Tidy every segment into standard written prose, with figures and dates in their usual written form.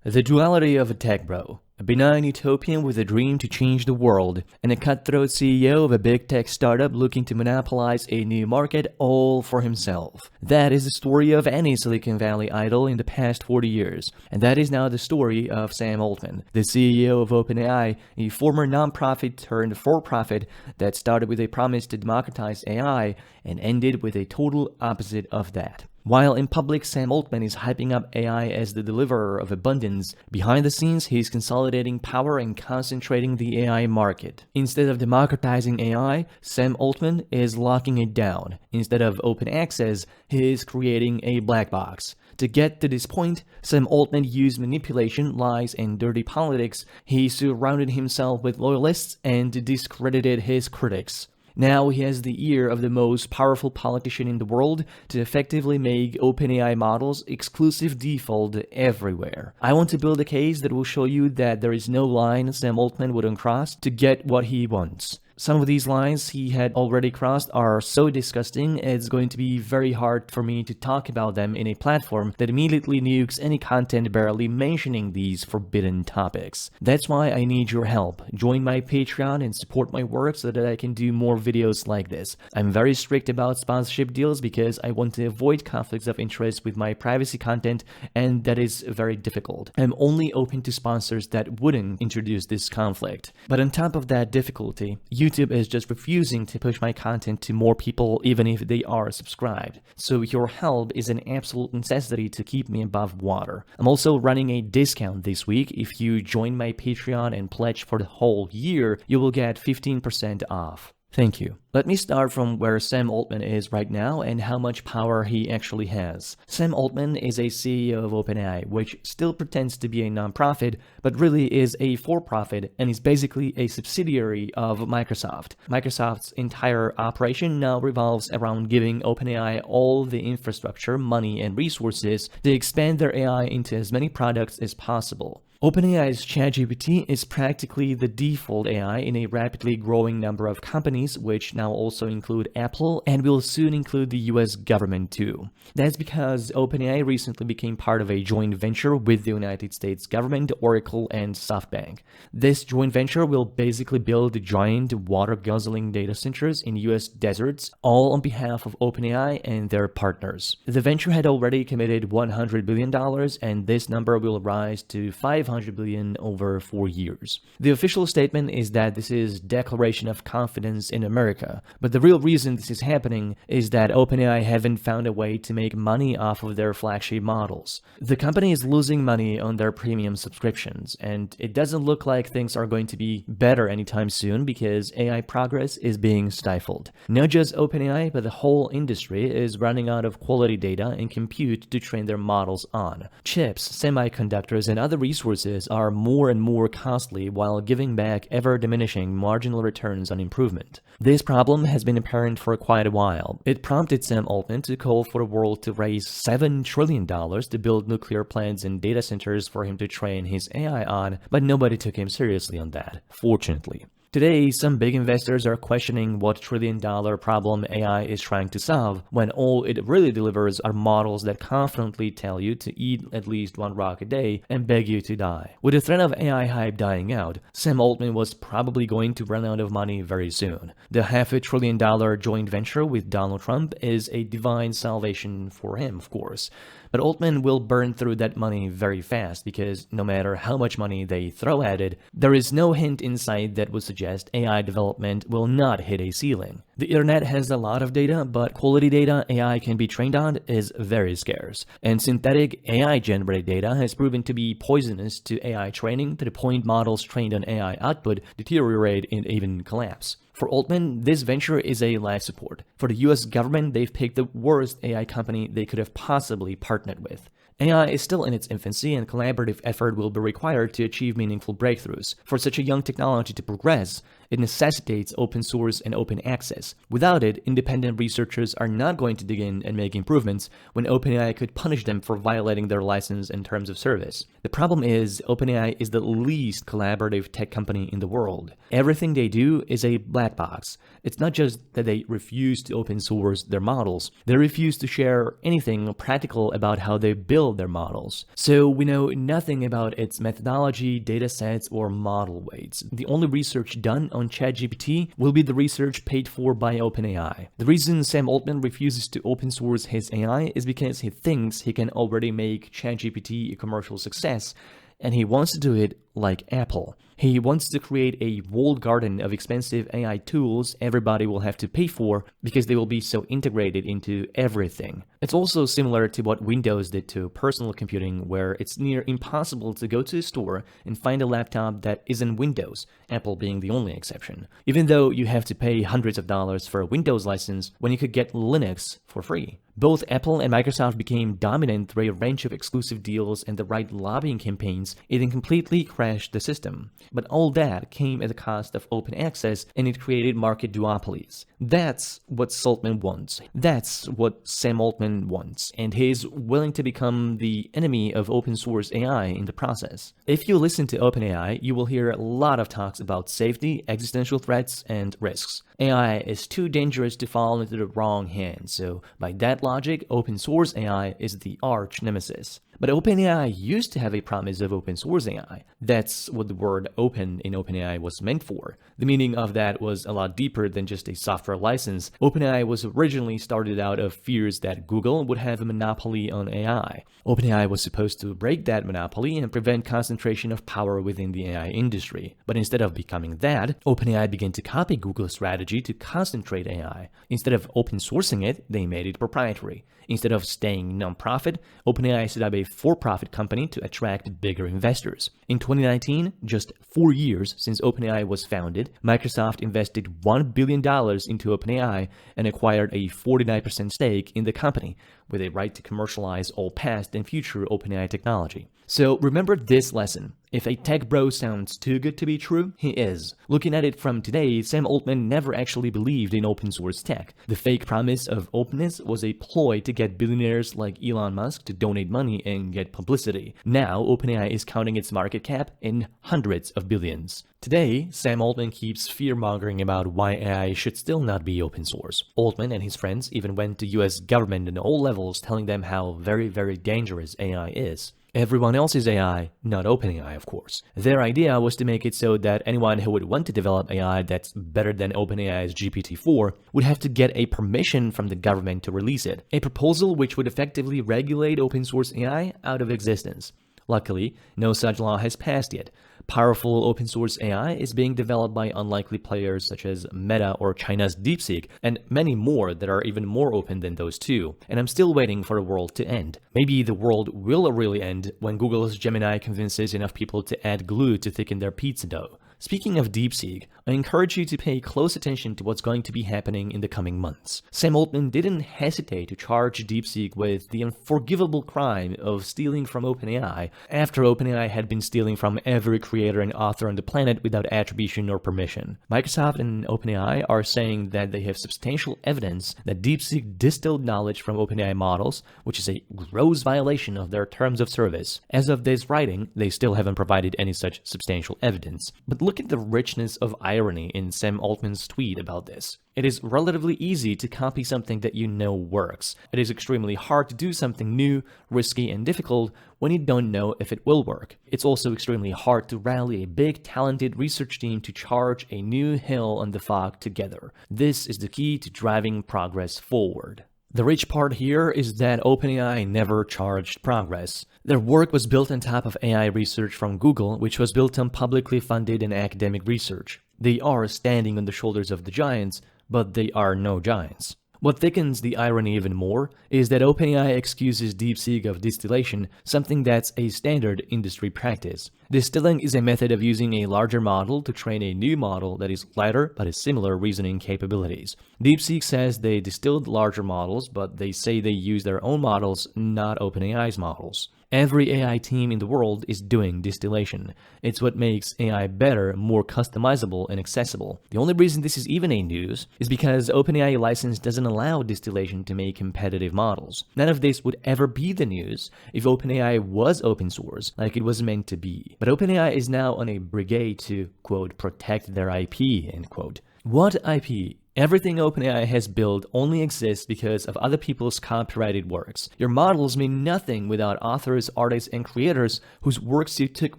The duality of a tech bro, a benign utopian with a dream to change the world, and a cutthroat CEO of a big tech startup looking to monopolize a new market all for himself. That is the story of any Silicon Valley idol in the past 40 years, and that is now the story of Sam Altman, the CEO of OpenAI, a former non-profit turned for-profit that started with a promise to democratize AI and ended with a total opposite of that. While in public, Sam Altman is hyping up AI as the deliverer of abundance, behind the scenes he's consolidating power and concentrating the AI market. Instead of democratizing AI, Sam Altman is locking it down. Instead of open access, he is creating a black box. To get to this point, Sam Altman used manipulation, lies, and dirty politics. He surrounded himself with loyalists and discredited his critics. Now he has the ear of the most powerful politician in the world to effectively make OpenAI models exclusive default everywhere. I want to build a case that will show you that there is no line Sam Altman wouldn't cross to get what he wants. Some of these lines he had already crossed are so disgusting, it's going to be very hard for me to talk about them in a platform that immediately nukes any content barely mentioning these forbidden topics. That's why I need your help. Join my Patreon and support my work so that I can do more videos like this. I'm very strict about sponsorship deals because I want to avoid conflicts of interest with my privacy content, and that is very difficult. I'm only open to sponsors that wouldn't introduce this conflict. But on top of that difficulty, YouTube is just refusing to push my content to more people even if they are subscribed. So your help is an absolute necessity to keep me above water. I'm also running a discount this week. If you join my Patreon and pledge for the whole year, you will get 15% off. Thank you. Let me start from where Sam Altman is right now and how much power he actually has. Sam Altman is a CEO of OpenAI, which still pretends to be a non-profit, but really is a for-profit and is basically a subsidiary of Microsoft. Microsoft's entire operation now revolves around giving OpenAI all the infrastructure, money, and resources to expand their AI into as many products as possible. OpenAI's ChatGPT is practically the default AI in a rapidly growing number of companies, which now also include Apple and will soon include the US government too. That's because OpenAI recently became part of a joint venture with the United States government, Oracle, and SoftBank. This joint venture will basically build giant water-guzzling data centers in US deserts, all on behalf of OpenAI and their partners. The venture had already committed $100 billion, and this number will rise to $500 billion over 4 years. The official statement is that this is declaration of confidence in America, but the real reason this is happening is that OpenAI haven't found a way to make money off of their flagship models. The company is losing money on their premium subscriptions, and it doesn't look like things are going to be better anytime soon because AI progress is being stifled. Not just OpenAI, but the whole industry is running out of quality data and compute to train their models on. Chips, semiconductors, and other resources are more and more costly while giving back ever-diminishing marginal returns on improvement. This problem has been apparent for quite a while. It prompted Sam Altman to call for the world to raise $7 trillion to build nuclear plants and data centers for him to train his AI on, but nobody took him seriously on that, fortunately. Today, some big investors are questioning what trillion-dollar problem AI is trying to solve, when all it really delivers are models that confidently tell you to eat at least one rock a day and beg you to die. With the threat of AI hype dying out, Sam Altman was probably going to run out of money very soon. The $500 billion joint venture with Donald Trump is a divine salvation for him, of course. But Altman will burn through that money very fast because no matter how much money they throw at it, there is no hint in sight that would suggest AI development will not hit a ceiling. The internet has a lot of data, but quality data AI can be trained on is very scarce. And synthetic AI-generated data has proven to be poisonous to AI training to the point models trained on AI output deteriorate and even collapse. For Altman, this venture is a life support. For the US government, they've picked the worst AI company they could have possibly partnered with. AI is still in its infancy, and collaborative effort will be required to achieve meaningful breakthroughs. For such a young technology to progress, It necessitates open source and open access. Without it, independent researchers are not going to dig in and make improvements when OpenAI could punish them for violating their license and terms of service. The problem is, OpenAI is the least collaborative tech company in the world. Everything they do is a black box. It's not just that they refuse to open source their models, they refuse to share anything practical about how they build their models. So we know nothing about its methodology, data sets, or model weights. The only research done on ChatGPT will be the research paid for by OpenAI. The reason Sam Altman refuses to open source his AI is because he thinks he can already make ChatGPT a commercial success, and he wants to do it like Apple. He wants to create a walled garden of expensive AI tools everybody will have to pay for because they will be so integrated into everything. It's also similar to what Windows did to personal computing, where it's near impossible to go to a store and find a laptop that isn't Windows, Apple being the only exception. Even though you have to pay hundreds of dollars for a Windows license when you could get Linux for free. Both Apple and Microsoft became dominant through a range of exclusive deals and the right lobbying campaigns. It completely crashed the system. But all that came at the cost of open access, and it created market duopolies. That's what Saltman wants. That's what Sam Altman wants, and he's willing to become the enemy of open source AI in the process. If you listen to OpenAI, you will hear a lot of talks about safety, existential threats, and risks. AI is too dangerous to fall into the wrong hands, so by that logic, open source AI is the arch nemesis. But OpenAI used to have a promise of open source AI. That's what the word open in OpenAI was meant for. The meaning of that was a lot deeper than just a software license. OpenAI was originally started out of fears that Google would have a monopoly on AI. OpenAI was supposed to break that monopoly and prevent concentration of power within the AI industry. But instead of becoming that, OpenAI began to copy Google's strategy to concentrate AI. Instead of open sourcing it, they made it proprietary. Instead of staying non-profit, OpenAI set up a for-profit company to attract bigger investors. In 2019, just 4 years since OpenAI was founded, Microsoft invested $1 billion into OpenAI and acquired a 49% stake in the company, with a right to commercialize all past and future OpenAI technology. So remember this lesson. If a tech bro sounds too good to be true, he is. Looking at it from today, Sam Altman never actually believed in open source tech. The fake promise of openness was a ploy to get billionaires like Elon Musk to donate money and get publicity. Now, OpenAI is counting its market cap in hundreds of billions. Today, Sam Altman keeps fear-mongering about why AI should still not be open source. Altman and his friends even went to US government on all levels telling them how very, very dangerous AI is. Everyone else's AI, not OpenAI, of course. Their idea was to make it so that anyone who would want to develop AI that's better than OpenAI's GPT-4 would have to get a permission from the government to release it, a proposal which would effectively regulate open source AI out of existence. Luckily, no such law has passed yet. Powerful open source AI is being developed by unlikely players such as Meta or China's DeepSeek, and many more that are even more open than those two. And I'm still waiting for the world to end. Maybe the world will really end when Google's Gemini convinces enough people to add glue to thicken their pizza dough. Speaking of DeepSeek, I encourage you to pay close attention to what's going to be happening in the coming months. Sam Altman didn't hesitate to charge DeepSeek with the unforgivable crime of stealing from OpenAI after OpenAI had been stealing from every creator and author on the planet without attribution or permission. Microsoft and OpenAI are saying that they have substantial evidence that DeepSeek distilled knowledge from OpenAI models, which is a gross violation of their terms of service. As of this writing, they still haven't provided any such substantial evidence. But look at the richness of irony in Sam Altman's tweet about this. It is relatively easy to copy something that you know works. It is extremely hard to do something new, risky, and difficult when you don't know if it will work. It's also extremely hard to rally a big, talented research team to charge a new hill on the fog together. This is the key to driving progress forward. The rich part here is that OpenAI never charged progress. Their work was built on top of AI research from Google, which was built on publicly funded and academic research. They are standing on the shoulders of the giants, but they are no giants. What thickens the irony even more is that OpenAI excuses DeepSeek of distillation, something that's a standard industry practice. Distilling is a method of using a larger model to train a new model that is lighter but has similar reasoning capabilities. DeepSeek says they distilled larger models, but they say they use their own models, not OpenAI's models. Every AI team in the world is doing distillation. It's what makes AI better, more customizable, and accessible. The only reason this is even a news is because OpenAI license doesn't allow distillation to make competitive models. None of this would ever be the news if OpenAI was open source, like it was meant to be. But OpenAI is now on a brigade to, quote, protect their IP, end quote. What IP? Everything OpenAI has built only exists because of other people's copyrighted works. Your models mean nothing without authors, artists, and creators whose works you took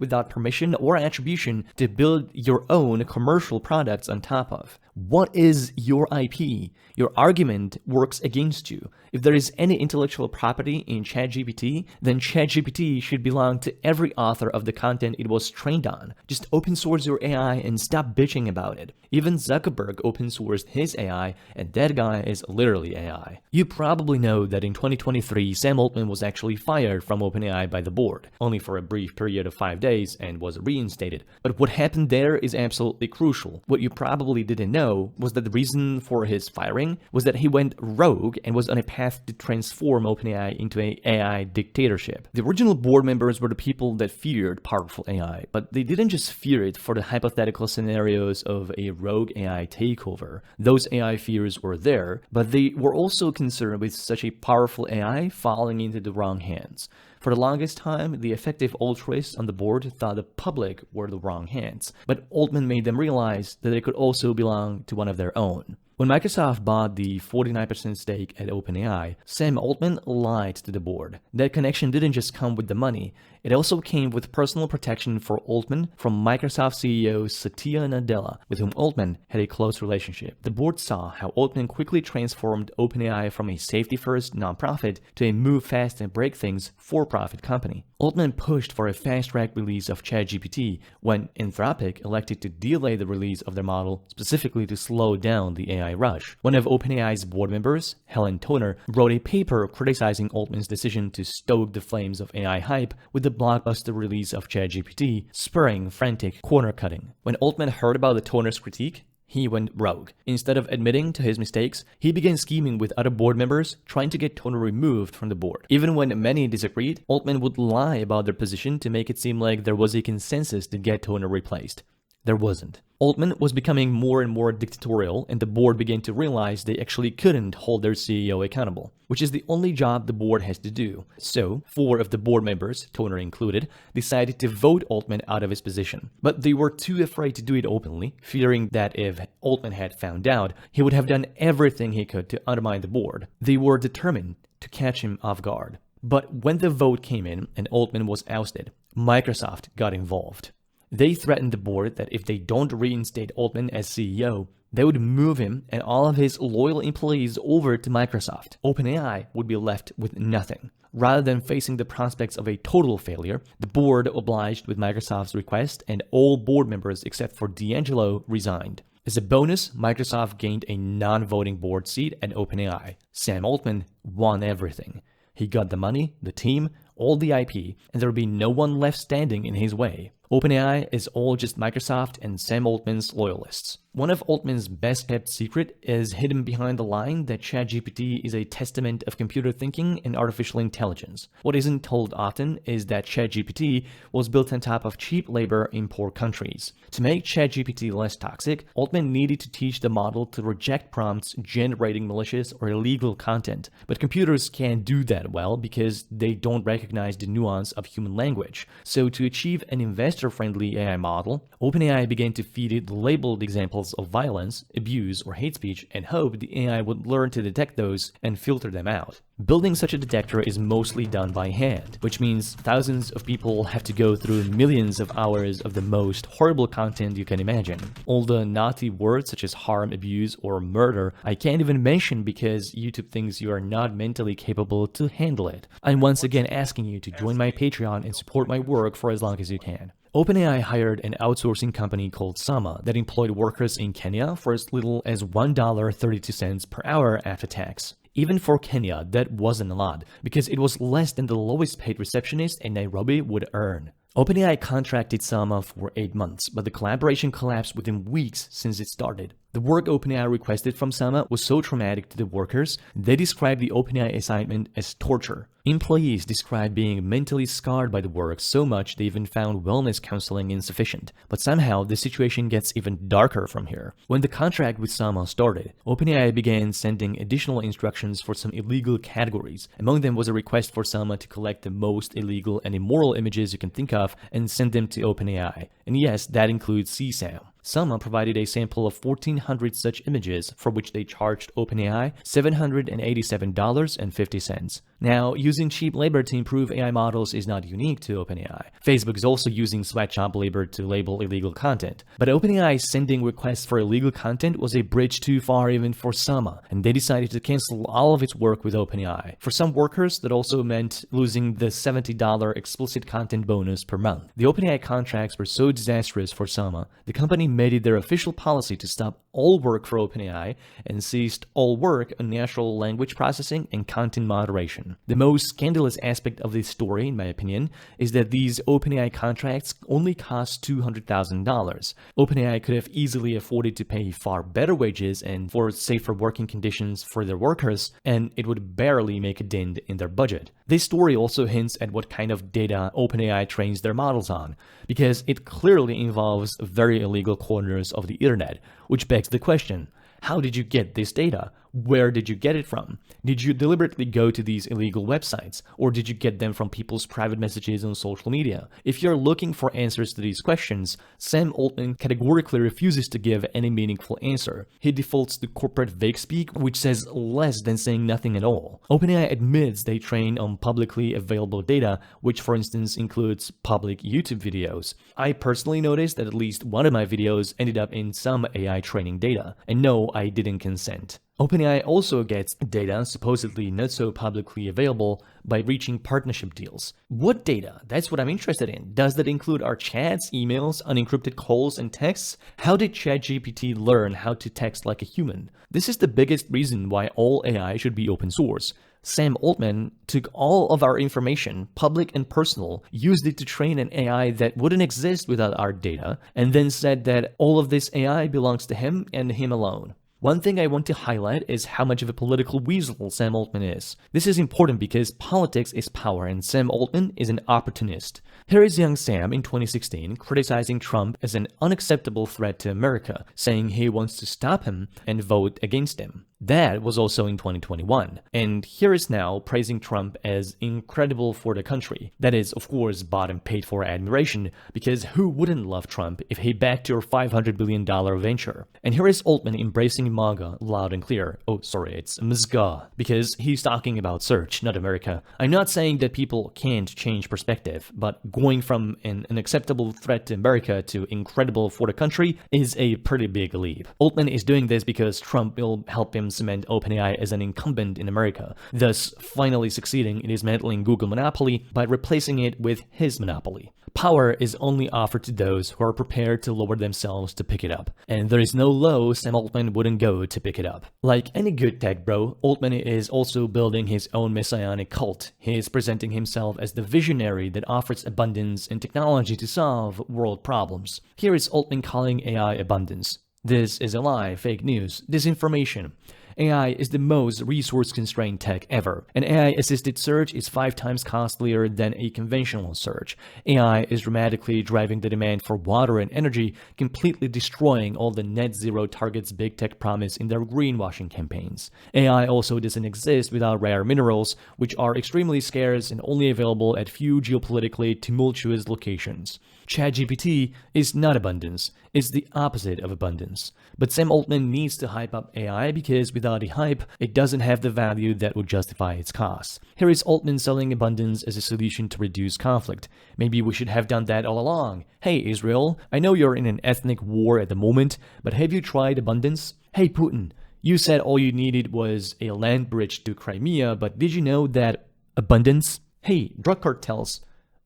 without permission or attribution to build your own commercial products on top of. What is your IP? Your argument works against you. If there is any intellectual property in ChatGPT, then ChatGPT should belong to every author of the content it was trained on. Just open source your AI and stop bitching about it. Even Zuckerberg open sourced his AI, and that guy is literally AI. You probably know that in 2023, Sam Altman was actually fired from OpenAI by the board, only for a brief period of 5 days, and was reinstated. But what happened there is absolutely crucial. What you probably didn't know was that the reason for his firing was that he went rogue and was on a path to transform OpenAI into an AI dictatorship. The original board members were the people that feared powerful AI, but they didn't just fear it for the hypothetical scenarios of a rogue AI takeover. Those AI fears were there, but they were also concerned with such a powerful AI falling into the wrong hands. For the longest time, the effective altruists on the board thought the public were the wrong hands, but Altman made them realize that they could also belong to one of their own. When Microsoft bought the 49% stake at OpenAI, Sam Altman lied to the board. That connection didn't just come with the money, it also came with personal protection for Altman from Microsoft CEO Satya Nadella, with whom Altman had a close relationship. The board saw how Altman quickly transformed OpenAI from a safety-first nonprofit to a move-fast-and-break-things for-profit company. Altman pushed for a fast-track release of ChatGPT when Anthropic elected to delay the release of their model specifically to slow down the AI rush. One of OpenAI's board members, Helen Toner, wrote a paper criticizing Altman's decision to stoke the flames of AI hype with the blockbuster release of ChatGPT, spurring frantic corner-cutting. When Altman heard about the Toner's critique, he went rogue. Instead of admitting to his mistakes, he began scheming with other board members, trying to get Toner removed from the board. Even when many disagreed, Altman would lie about their position to make it seem like there was a consensus to get Toner replaced. There wasn't. Altman was becoming more and more dictatorial, and the board began to realize they actually couldn't hold their CEO accountable, which is the only job the board has to do. So, 4 of the board members, Toner included, decided to vote Altman out of his position. But they were too afraid to do it openly, fearing that if Altman had found out, he would have done everything he could to undermine the board. They were determined to catch him off guard. But when the vote came in and Altman was ousted, Microsoft got involved. They threatened the board that if they don't reinstate Altman as CEO, they would move him and all of his loyal employees over to Microsoft. OpenAI would be left with nothing. Rather than facing the prospects of a total failure, the board obliged with Microsoft's request, and all board members except for D'Angelo resigned. As a bonus, Microsoft gained a non-voting board seat at OpenAI. Sam Altman won everything. He got the money, the team, all the IP, and there would be no one left standing in his way. OpenAI is all just Microsoft and Sam Altman's loyalists. One of Altman's best-kept secret is hidden behind the line that ChatGPT is a testament of computer thinking and artificial intelligence. What isn't told often is that ChatGPT was built on top of cheap labor in poor countries. To make ChatGPT less toxic, Altman needed to teach the model to reject prompts generating malicious or illegal content. But computers can't do that well because they don't recognize the nuance of human language. So to achieve an investor-friendly AI model, OpenAI began to feed it labeled examples of violence, abuse, or hate speech and hoped the AI would learn to detect those and filter them out. Building such a detector is mostly done by hand, which means thousands of people have to go through millions of hours of the most horrible content you can imagine. All the naughty words such as harm, abuse, or murder I can't even mention because YouTube thinks you are not mentally capable to handle it. I'm once again asking you to join my Patreon and support my work for as long as you can. OpenAI hired an outsourcing company called Llama that employed workers in Kenya for as little as $1.32 per hour after tax. Even for Kenya, that wasn't a lot, because it was less than the lowest paid receptionist in Nairobi would earn. OpenAI contracted Llama for 8 months, but the collaboration collapsed within weeks since it started. The The work OpenAI requested from Llama was so traumatic to the workers, they described the OpenAI assignment as torture. Employees described being mentally scarred by the work so much they even found wellness counseling insufficient. But somehow, the situation gets even darker from here. When the contract with Llama started, OpenAI began sending additional instructions for some illegal categories. Among them was a request for Llama to collect the most illegal and immoral images you can think of and send them to OpenAI. And yes, that includes CSAM. Llama provided a sample of 1,400 such images, for which they charged OpenAI $787.50. Now, using cheap labor to improve AI models is not unique to OpenAI. Facebook is also using sweatshop labor to label illegal content. But OpenAI sending requests for illegal content was a bridge too far even for Llama, and they decided to cancel all of its work with OpenAI. For some workers, that also meant losing the $70 explicit content bonus per month. The OpenAI contracts were so disastrous for Llama, the company made it their official policy to stop all work for OpenAI and ceased all work on natural language processing and content moderation. The most scandalous aspect of this story, in my opinion, is that these OpenAI contracts only cost $200,000. OpenAI could have easily afforded to pay far better wages and for safer working conditions for their workers, and it would barely make a dent in their budget. This story also hints at what kind of data OpenAI trains their models on, because it clearly involves very illegal corners of the internet, which begs the question, how did you get this data? Where did you get it from? Did you deliberately go to these illegal websites, or did you get them from people's private messages on social media? If you're looking for answers to these questions, Sam Altman categorically refuses to give any meaningful answer. He defaults to corporate vague speak, which says less than saying nothing at all. OpenAI admits they train on publicly available data, which for instance includes public YouTube videos. I personally noticed that at least one of my videos ended up in some AI training data, and no, I didn't consent. OpenAI also gets data supposedly not so publicly available by reaching partnership deals. What data? That's what I'm interested in. Does that include our chats, emails, unencrypted calls, and texts? How did ChatGPT learn how to text like a human? This is the biggest reason why all AI should be open source. Sam Altman took all of our information, public and personal, used it to train an AI that wouldn't exist without our data, and then said that all of this AI belongs to him and him alone. One thing I want to highlight is how much of a political weasel Sam Altman is. This is important because politics is power and Sam Altman is an opportunist. Here is young Sam in 2016 criticizing Trump as an unacceptable threat to America, saying he wants to stop him and vote against him. That was also in 2021. And here is now praising Trump as incredible for the country. That is, of course, bought and paid for admiration, because who wouldn't love Trump if he backed your $500 billion venture? And here is Altman embracing MAGA loud and clear. Oh, sorry, it's MSGA, because he's talking about search, not America. I'm not saying that people can't change perspective, but going from an unacceptable threat to America to incredible for the country is a pretty big leap. Altman is doing this because Trump will help him cement OpenAI as an incumbent in America, thus finally succeeding in dismantling Google monopoly by replacing it with his monopoly. Power is only offered to those who are prepared to lower themselves to pick it up, and there is no low Sam Altman wouldn't go to pick it up. Like any good tech bro, Altman is also building his own messianic cult. He is presenting himself as the visionary that offers abundance and technology to solve world problems. Here is Altman calling AI abundance. This is a lie, fake news, disinformation. AI is the most resource-constrained tech ever. An AI-assisted search is 5 times costlier than a conventional search. AI is dramatically driving the demand for water and energy, completely destroying all the net zero targets big tech promise in their greenwashing campaigns. AI also doesn't exist without rare minerals, which are extremely scarce and only available at few geopolitically tumultuous locations. ChatGPT is not abundance, it's the opposite of abundance. But Sam Altman needs to hype up AI because without the hype, it doesn't have the value that would justify its costs. Here is Altman selling abundance as a solution to reduce conflict. Maybe we should have done that all along. Hey Israel, I know you're in an ethnic war at the moment, but have you tried abundance? Hey Putin, you said all you needed was a land bridge to Crimea, but did you know that abundance? Hey, drug cartels.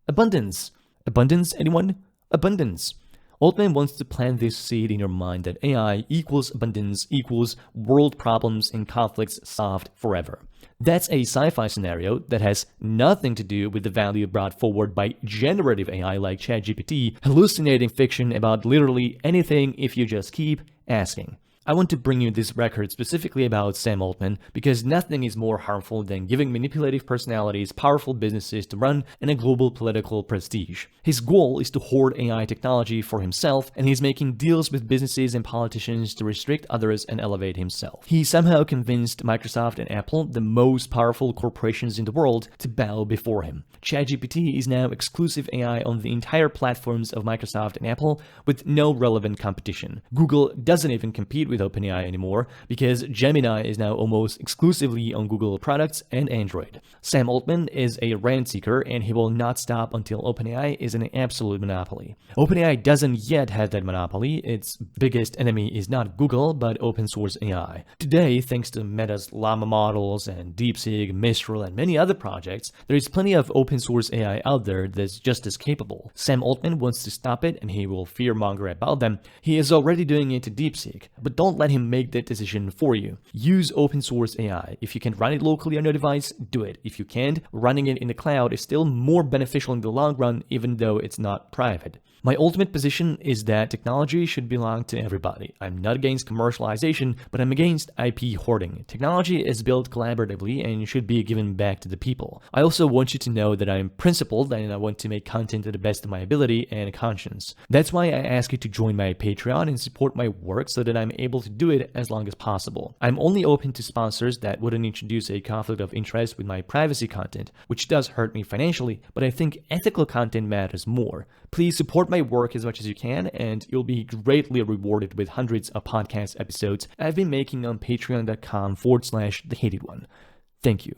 Abundance. Abundance, anyone? Abundance. Altman wants to plant this seed in your mind that AI equals abundance equals world problems and conflicts solved forever. That's a sci-fi scenario that has nothing to do with the value brought forward by generative AI like ChatGPT, hallucinating fiction about literally anything if you just keep asking. I want to bring you this record specifically about Sam Altman because nothing is more harmful than giving manipulative personalities powerful businesses to run and a global political prestige. His goal is to hoard AI technology for himself, and he's making deals with businesses and politicians to restrict others and elevate himself. He somehow convinced Microsoft and Apple, the most powerful corporations in the world, to bow before him. ChatGPT is now exclusive AI on the entire platforms of Microsoft and Apple with no relevant competition. Google doesn't even compete with OpenAI anymore because Gemini is now almost exclusively on Google products and Android. Sam Altman is a rent seeker and he will not stop until OpenAI is an absolute monopoly. OpenAI doesn't yet have that monopoly. Its biggest enemy is not Google, but open source AI. Today, thanks to Meta's Llama models and DeepSeek, Mistral, and many other projects, there is plenty of open source AI out there that's just as capable. Sam Altman wants to stop it and he will fearmonger about them. He is already doing it to DeepSeek, but don't let him make that decision for you. Use open source AI. If you can run it locally on your device, do it. If you can't, running it in the cloud is still more beneficial in the long run, even though it's not private. My ultimate position is that technology should belong to everybody. I'm not against commercialization, but I'm against IP hoarding. Technology is built collaboratively and should be given back to the people. I also want you to know that I'm principled and I want to make content to the best of my ability and conscience. That's why I ask you to join my Patreon and support my work so that I'm able to do it as long as possible. I'm only open to sponsors that wouldn't introduce a conflict of interest with my privacy content, which does hurt me financially, but I think ethical content matters more. Please support my work as much as you can, and you'll be greatly rewarded with hundreds of podcast episodes I've been making on patreon.com/thehatedone. Thank you.